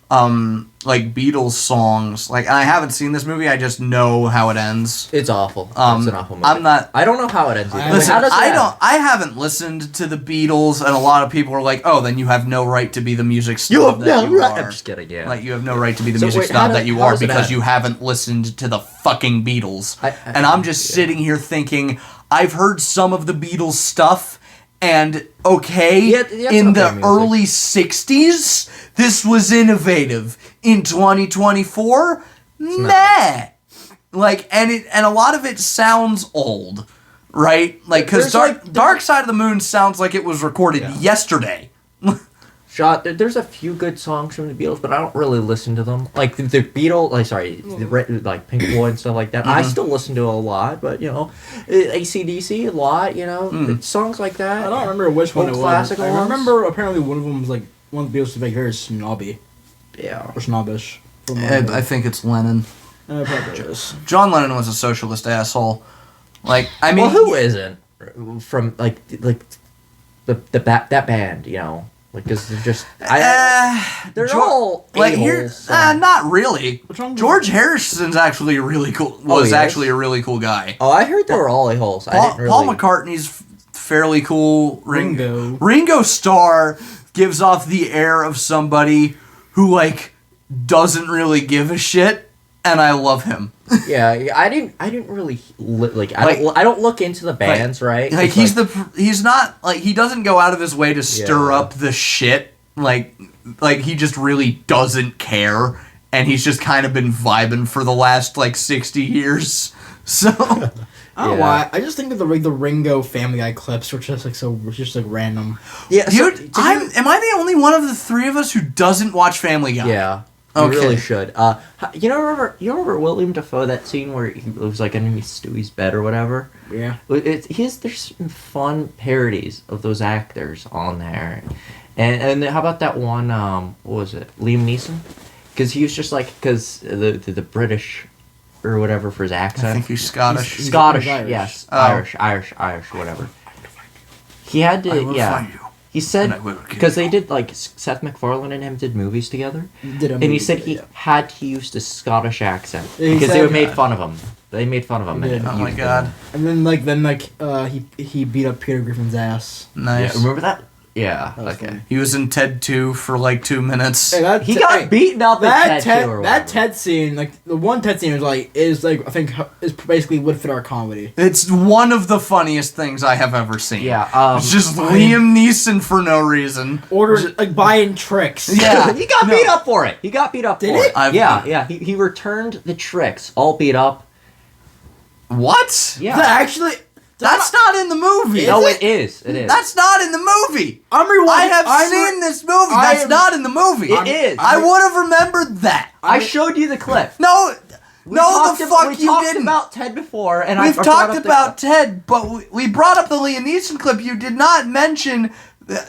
like Beatles songs. Like, I haven't seen this movie, I just know how it ends. It's awful. It's an awful movie. I don't know how it ends either. Listen, How does it end? I haven't listened to the Beatles, and a lot of people are like, oh, then you have no right to be the music snob You have that no you right. are. I'm just kidding, yeah. Like, you have no right to be the So music wait, snob that you how are does it because end? you haven't listened to the fucking Beatles. And I'm just sitting here thinking, I've heard some of the Beatles stuff, and okay, Yeah, that's in okay the music. early 60s, this was innovative. In 2024, meh. Like, and a lot of it sounds old, right? Like, because Dark Side of the Moon sounds like it was recorded yesterday. Shot. There's a few good songs from the Beatles, but I don't really listen to them. Like the Beatles, like Pink Floyd and stuff like that. I still listen to a lot, but AC/DC a lot. Songs like that. I don't remember which one it was. Classical I ones. remember apparently one of them was like one of the Beatles was like very snobby Yeah. or snobbish. I think it's Lennon. Probably is. John Lennon was a socialist asshole. Like, I mean, Well, who isn't from like that band? Because they're just they're all like a-holes, not really. What's wrong with George Harrison's actually really cool. Actually a really cool guy. Oh, I heard they were all a-holes. I didn't really. Paul McCartney's fairly cool. Ringo Starr gives off the air of somebody who like doesn't really give a shit, and I love him. Yeah, I didn't really I don't look into the bands, right? Like he's not like he doesn't go out of his way to stir up the shit. Like he just really doesn't care, and he's just kind of been vibing for the last like 60 years. So I don't know why. I just think that the Ringo Family Guy clips were just like random. Yeah, dude, am I the only one of the 3 of us who doesn't watch Family Guy? Yeah. You really should. Remember William Dafoe, that scene where he was like underneath Stewie's bed or whatever? Yeah. There's some fun parodies of those actors on there. And how about that one, what was it, Liam Neeson? Because he was just like, the British or whatever for his accent. I think he's Scottish. Scottish, Irish. yes. Oh. Irish, whatever. He had to, find you. He said, And I will kill because you. they did, like, Seth MacFarlane and him did movies together. And he said he had to use the Scottish accent. He Because said they made that. fun of him. They made fun of him. He did. Oh my god. And then he beat up Peter Griffin's ass. Nice. Yeah, remember that? Yeah. That was Okay. funny. He was in Ted 2 for like 2 minutes. Hey, He got beaten up in Ted 2 or that whatever. Ted scene, like the one Ted scene I think is basically would fit our comedy. It's one of the funniest things I have ever seen. Yeah. It's just Liam Neeson for no reason. Like buying tricks. Yeah. he got beat up for it. He got beat up Did for he? it. Yeah. He returned the tricks, all beat up. What? Yeah. Actually, That's not in the movie. No, it is. It is. That's not in the movie. I'm rewatching. I have seen this movie. That's not in the movie. It is. I would have remembered that. I showed you the clip. No, No, the fuck we you talked didn't. about Ted before, and We've I talked about Ted, but we brought up the Liam Neeson clip. You did not mention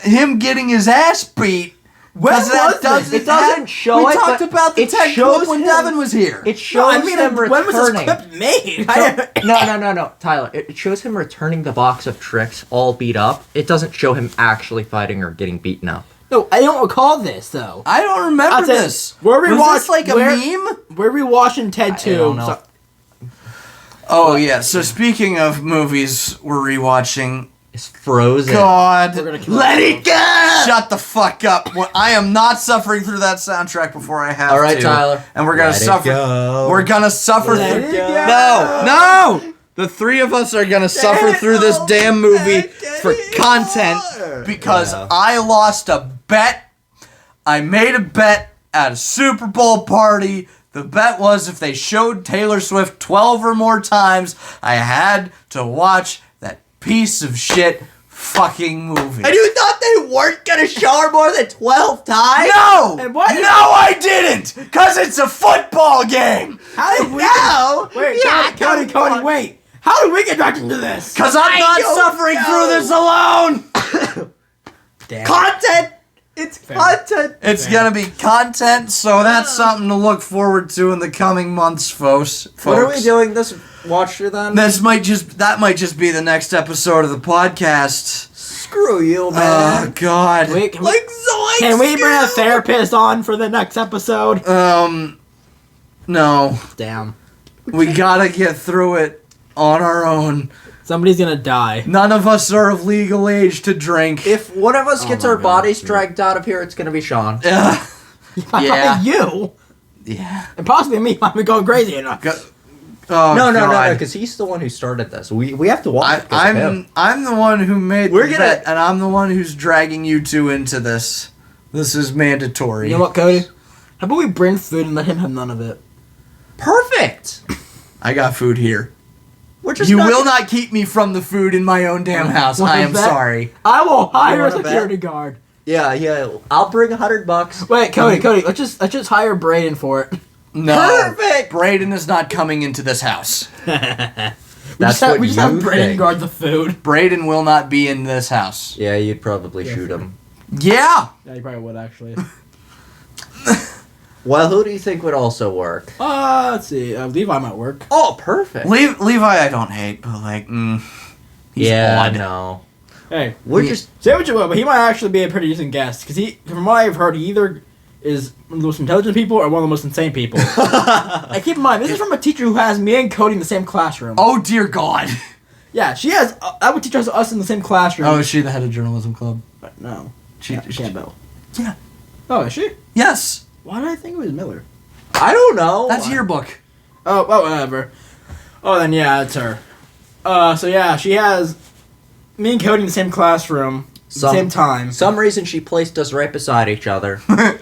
him getting his ass beat. When was this? It doesn't show we it, talked but about the it Ted shows clip when him- Devin was here. It shows him when returning. was this clip made? No, Tyler. It shows him returning the box of tricks all beat up. It doesn't show him actually fighting or getting beaten up. No, I don't recall this though. I don't remember this. Was this like a meme? We're rewatching Ted 2. don't know. Oh yeah. So speaking of movies, we're rewatching. It's Frozen. God, We're gonna kill let it. it go! Shut the fuck up! I am not suffering through that soundtrack before I have to. All right, Tyler. And we're gonna Let it suffer. go. We're gonna suffer Let through. it go. No! The three of us are gonna suffer through this damn movie for content. Because Yeah. I lost a bet. I made a bet at a Super Bowl party. The bet was if they showed Taylor Swift 12 or more times, I had to watch that piece of shit fucking movie. And you thought they weren't gonna show her more than 12 times? No! And why did- No, I didn't! Because it's a football game! How did we? No! Wait, Yeah, Cody, wait. How did we get dragged into this? Because I'm not don't suffering know. through this alone! Damn. Content! It's content! It's gonna be content, so that's something to look forward to in the coming months, folks. What are we doing this watch through then? That might just be the next episode of the podcast. Screw you, Oh man. God. Wait, can Zoinks! can we bring a therapist on for the next episode? No. Damn. We gotta get through it on our own. Somebody's gonna die. None of us are of legal age to drink. If one of us gets my our God. bodies dragged out of here, it's gonna be Sean. Yeah. Probably you. Yeah. And possibly me. I'm going crazy enough. Oh, No, God. because he's the one who started this. We have to watch it 'cause of him. I'm the one who made We're the gonna- bet, and I'm the one who's dragging you two into this. This is mandatory. You know what, Cody? How about we bring food and let him have none of it? Perfect! I got food here. We're just You not will gonna- not keep me from the food in my own damn house. Wanna I am bet? sorry. I will hire a wanna bet? security guard. Yeah. I'll bring $100. Wait, Cody, let's just hire Braden for it. No. Perfect! Braden is not coming into this house. That's what we just you have Braden think. guard the food. Braden will not be in this house. Yeah, you'd probably shoot him. Yeah. Yeah, you probably would actually. Well, who do you think would also work? Let's see. Levi might work. Oh, perfect. Levi, I don't hate, but like, he's yeah, odd. no. Hey, We're just... say what you will, but he might actually be a pretty decent guest because from what I've heard, he either is one of the most intelligent people or one of the most insane people. And keep in mind, this is from a teacher who has me and Cody in the same classroom. Oh dear God. Yeah, she has. That would teach us in the same classroom. Oh, is she the head of journalism club? But no, She Campbell. Yeah. Oh, is she? Yes. Why did I think it was Miller? I don't know. That's your book. Oh, well, whatever. Oh, then yeah, it's her. So yeah, she has me and Cody in the same classroom, at the same time. Some reason she placed us right beside each other.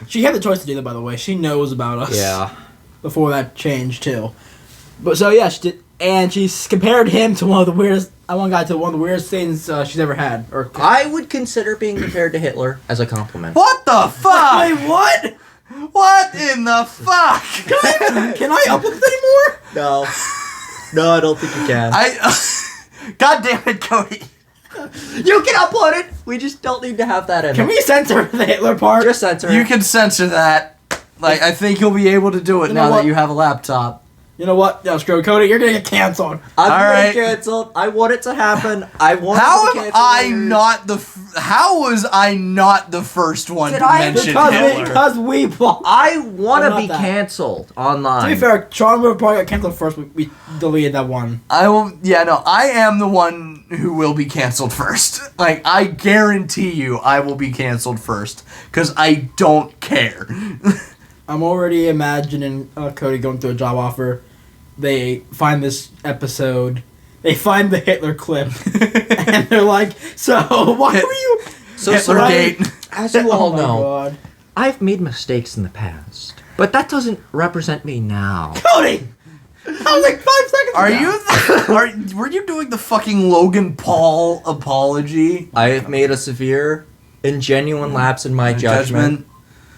She had the choice to do that, by the way. She knows about us. Yeah. Before that change too. But so yeah, she did, and she's compared him to one of the weirdest. One guy to one of the weirdest things she's ever had. Or I would consider being compared to Hitler as a compliment. What the fuck? wait, what? What in the fuck? Can I upload this anymore? No. No, I don't think you can. God damn it, Cody. You can upload it! We just don't need to have that in Can it. we censor the Hitler part? Just censor You it. can censor that. Like, I think you'll be able to do it You know now what? that you have a laptop. You know what? No, screw it, Cody. You're gonna get canceled. I'm All gonna right. canceled. I want it to happen. I want How it to am cancel I later. not the? How was I not the first one Did to I- mention Hitler? Because we blocked. I want I'm to not be that. canceled To online. be fair, Sean would probably got canceled first. We deleted that one. I will. Yeah, no. I am the one who will be canceled first. Like, I guarantee you, I will be canceled first because I don't care. I'm already imagining Cody going through a job offer. They find this episode. They find the Hitler clip, and they're like, "So why were you?" So, Hitlergate. as you Oh all my know, God. I've made mistakes in the past, but that doesn't represent me now. Cody. I was like 5 seconds. Are ago. you? Were you doing the fucking Logan Paul apology? I have made a severe and genuine lapse in my judgment.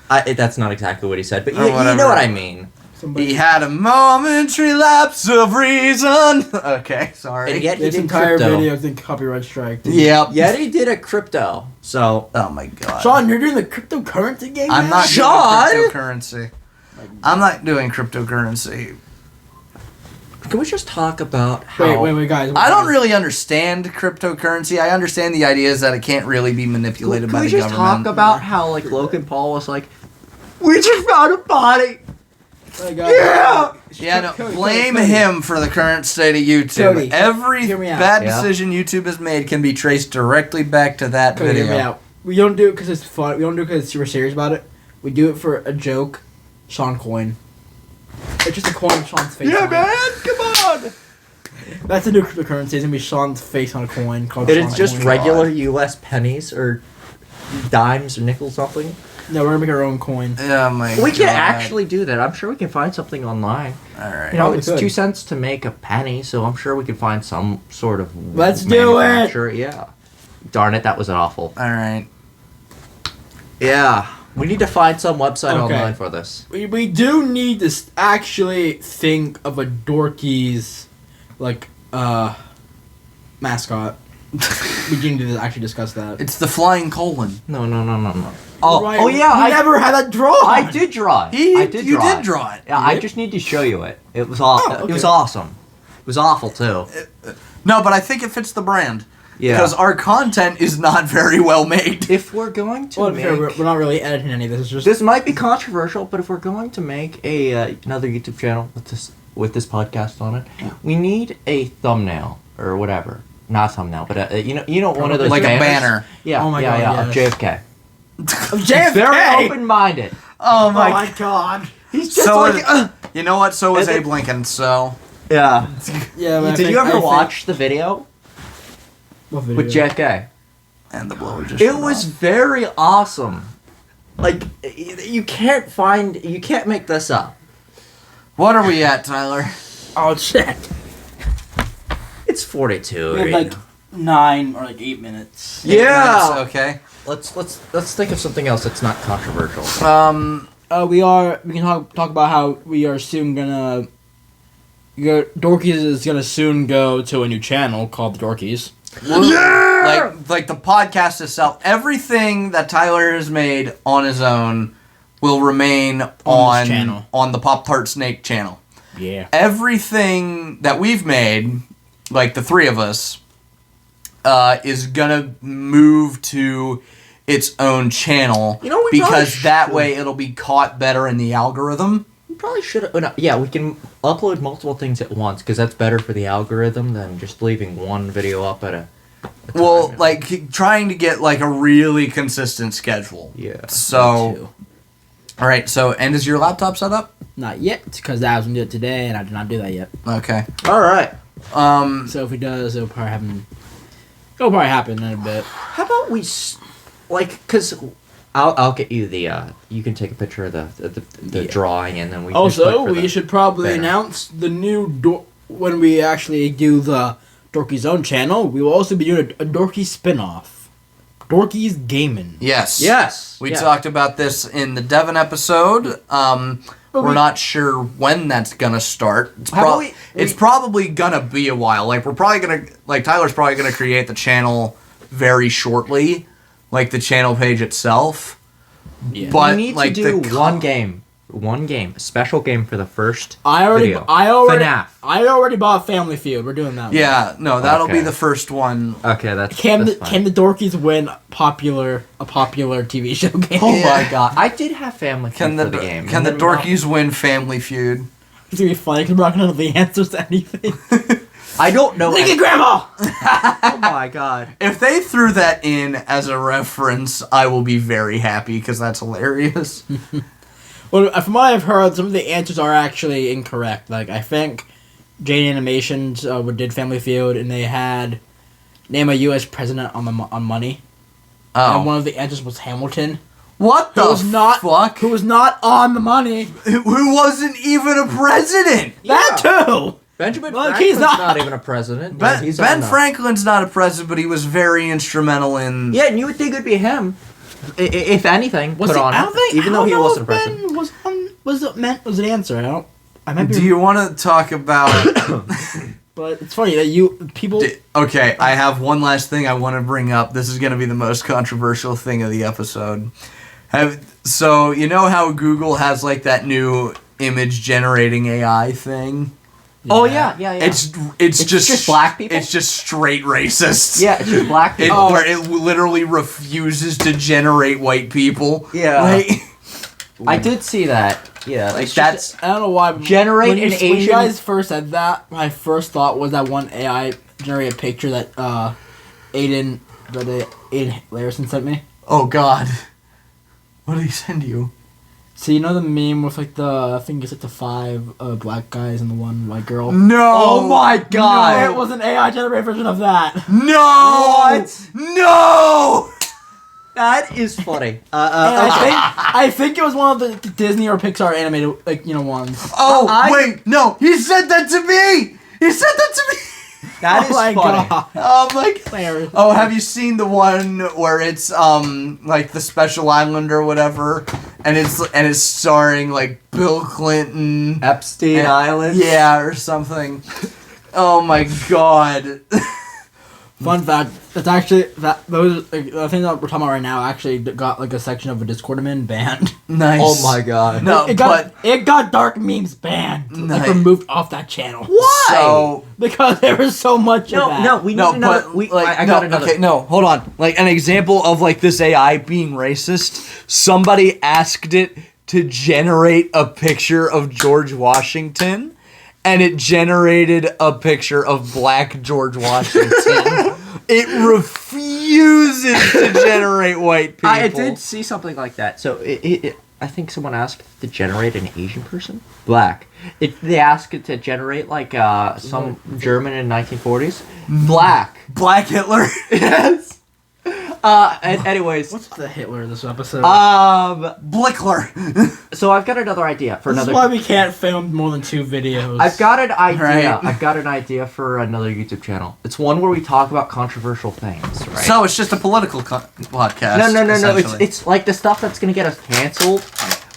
That's not exactly what he said, but Or you know whatever. what I mean. He had a momentary lapse of reason. Okay, sorry. And yet he This did entire crypto. video is in copyright strike. Yep. Yet he did a crypto. So Oh my god. Sean, you're doing the cryptocurrency game I'm now? not Sean! doing cryptocurrency. I'm not doing cryptocurrency. can we just talk about how? Wait, guys. I don't really understand cryptocurrency. I understand the idea is that it can't really be manipulated Can by we the just government. talk about how like Logan Paul was like, we just found a body. Hey, guys, Yeah! Yeah, no, Cody, blame Cody. him for the current state of YouTube. Cody, Every hear me out. bad Yeah. decision YouTube has made can be traced directly back to that Cody, hear me video. out. We don't do it because it's fun. We don't do it because we're serious about it. We do it for a joke. Sean coin. It's just a coin with Sean's face on it. Come on. That's the new cryptocurrency. It's gonna be Sean's face on a coin called It Sean is just coin. regular U.S. pennies or dimes or nickels something. No, we're gonna make our own coin. Oh my We god. can actually do that. I'm sure we can find something online. Alright. You know, Probably it's could. 2 cents to make a penny, so I'm sure we can find some sort of Let's do it! manufacturer. Yeah. Darn it, that was awful. Alright. Yeah. We need to find some website Okay. online for this. We do need to actually think of a Dorkies, like, mascot. We do need to actually discuss that. It's the flying colon. No. Oh, Right, oh yeah, we never had that drawn. I did draw it. I did You draw did it. draw it. Yeah, I just need to show you it. It was all. Oh, It was okay. awesome. It was awful too. No, but I think it fits the brand. Yeah. Because our content is not very well made. If we're going to Well, make, fair, we're not really editing any of this. It's just this might be controversial, but if we're going to make a another YouTube channel with this podcast on it, we need a thumbnail or whatever. Not thumbnail, but you know one of those Like a banners? banner. Yeah. Oh my yeah, God, yeah, of yes. JFK. JFK. Very open-minded. Oh Oh my, my god. He's just So like. is- You know what? So was And Abe Lincoln, so. Yeah. Yeah. But I Did think- you I ever think- watch the video What video? with JFK? And the blower just It shut was off. very awesome. Like you can't make this up. What are we at, Tyler? Oh shit. It's 42. We have like 9 or like 8 minutes. Yeah. Minutes, okay. Let's think of something else that's not controversial. We can talk about how we are soon gonna. Dorkies is gonna soon go to a new channel called the Dorkies. Like the podcast itself, everything that Tyler has made on his own will remain on this channel. on the Pop Tart Snake channel. Yeah. Everything that we've made, like the three of us, is gonna move to its own channel. You know, we probably because that should. way it'll be caught better in the algorithm. We probably should have. No, yeah, we can upload multiple things at once because that's better for the algorithm than just leaving one video up at a time, Well, you know? like trying to get like a really consistent schedule. Yeah. So, all right. So, and is your laptop set up? Not yet, because I was gonna do it today, and I did not do that yet. Okay. All right. So if he does, it'll probably happen in a bit. How about we, cause I'll get you the you can take a picture of the drawing and then we. can just Also, look for we the should probably banner. announce the new when we actually do the Dorkies Own channel. We will also be doing a Dorky spin-off. Dorkies Gaming. Yes. Yes. We yeah. talked about this in the Devon episode. We're not sure when that's gonna start. It's, How about it's probably gonna be a while. Like we're probably gonna Tyler's probably gonna create the channel very shortly, like the channel page itself. Yeah. But we need like to do the one game, a special game for the first I already video. I FNAF. already bought Family Feud. We're doing that one. Yeah, no, that'll be Okay. the first one. Okay, that's Can that's fine. the Dorkies win a popular TV show game? Oh Yeah. my god! I did have Family Feud Can the for the game. can and the then we're not- Dorkies win Family Feud? It's gonna be funny because we're not gonna know the answers to anything. I don't know. Look at Grandma. Oh my god! If they threw that in as a reference, I will be very happy because that's hilarious. Well, from what I've heard, some of the answers are actually incorrect. Like, I think Jane Animations did Family Feud, and they had name a U.S. president on money. And Oh, one of the answers was Hamilton, what the who was not fuck? who was not on the money. Who wasn't even a president? That too. Benjamin Like, Franklin's he's not- not even a president. Ben, he's Ben on the- Franklin's not a president, but he was very instrumental in. Yeah, and you would think it'd be him, if anything. Was put he, on I don't think, even I though don't he know wasn't a if president. Ben was an answer. I don't. I might be. Do you want to talk about? But it's funny that people. Okay, I have one last thing I want to bring up. This is going to be the most controversial thing of the episode. So you know how Google has like that new image generating AI thing? Oh yeah. It's just black people. It's just straight racist. Yeah, it's just black people. Where it literally refuses to generate white people. Yeah. Like, I did see that. Yeah, like that's. I don't know why. Generate when an When you Asian- guys first said that, my first thought was that one AI generated picture that Aiden Larison sent me. Oh God. What did he send you? So you know the meme with like I think it's like the 5 black guys and the 1 white girl. No. Oh my God. No, it was an AI generated version of that. No. What? No. That is funny. And I think it was one of the Disney or Pixar animated ones. Oh wait, no, he said that to me. He said that to me. That is my funny. God. Like, Hilarious. oh, have you seen the one where it's like the Special Island or whatever, and it's starring like Bill Clinton, Epstein Island. yeah, or something. Oh my God. Fun fact: that's actually those the thing that we're talking about right now actually got like a section of a Discord admin banned. Nice. Oh my God. No, it got dark memes banned, like Nice. removed off that channel. Why? So Because there was so much of that. No, we need no, another. but I got another. Okay, no, hold on. Like an example of like this AI being racist. Somebody asked it to generate a picture of George Washington, and it generated a picture of Black George Washington. It refuses to generate white people. I did see something like that. So I think someone asked to generate an Asian person, black. They asked it to generate like some German in 1940s, black. Black Hitler. Yes. And anyways, What's the Hitler in this episode? Blickler. so I've got another idea for this another. is why we can't film more than 2 videos. I've got an idea. Right. I've got an idea for another YouTube channel. It's one where we talk about controversial things, right? So it's just a political podcast. No. essentially. It's like the stuff that's gonna get us canceled,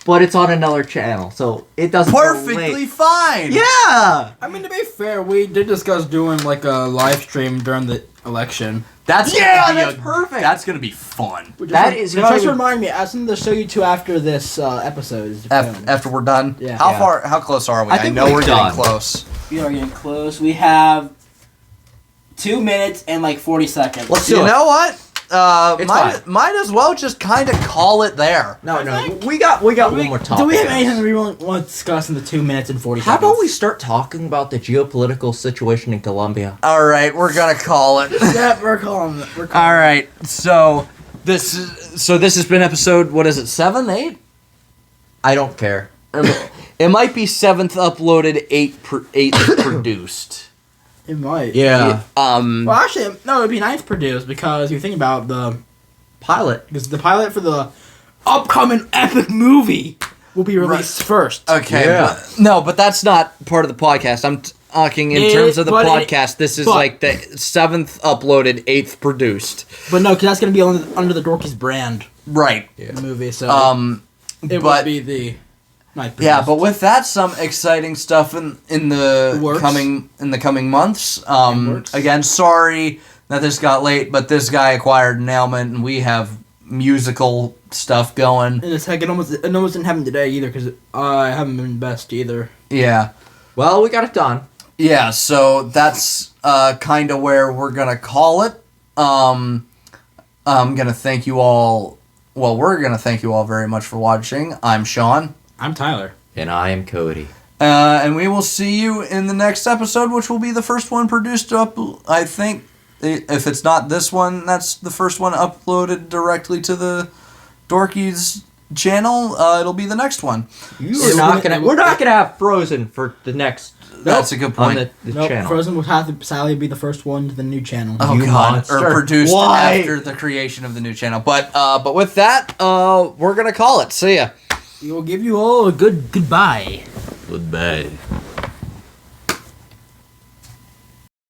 but it's on another channel, so it doesn't. perfectly fine. Yeah. I mean, to be fair, we did discuss doing like a live stream during the election. That's Yeah, gonna be that's perfect. That's gonna be fun. That is Just gonna- remind me. I have something to show you two after this episode is filmed. After we're done. Yeah. How Yeah. far? How close are we? I think know we're we're done. getting close. We are getting close. We have 2 minutes and like 40 seconds. Let's do You it. know what? It's might as well just kind of call it there. No, we got one more topic. Do we have anything we really want to discuss in the 2 minutes and 40 How seconds? about we start talking about the geopolitical situation in Colombia? All right, we're gonna call it. Yeah, we're calling it. We're calling All right, so This has been episode, what is it, 7, 8? I don't care. It might be 7th uploaded, 8th produced. it. Might. Yeah. Well, actually, no, it'd be 9th produced because you think about Pilot. because the pilot for the upcoming epic movie will be released first. okay. Yeah. But that's not part of the podcast. I'm talking in terms of the podcast. This is but- like the 7th uploaded, 8th produced. But no, because that's gonna be under the Dorkies brand Right. the movie, so it but would be the 9th yeah, produced. but with that, some exciting stuff in the Works. coming months. Works. Again, sorry that this got late, but this guy acquired an ailment, and we have musical stuff going. And it's heck, it almost didn't happen today either because I haven't been best either. Yeah. Well, we got it done. Yeah, so that's kind of where we're gonna call it. I'm gonna thank you all. Well, we're gonna thank you all very much for watching. I'm Sean, I'm Tyler. And I am Cody. and we will see you in the next episode, which will be the first one produced up. I think if it's not this one, that's the first one uploaded directly to the Dorkies channel. It'll be the next one. We're not gonna have Frozen for the next. That's a good On point. the Nope, channel. Frozen will have to sadly be the first one to the new channel. Oh You God! monster. Or produced Why? after the creation of the new channel, but But with that, we're gonna call it. See ya. We will give you all a goodbye. Goodbye.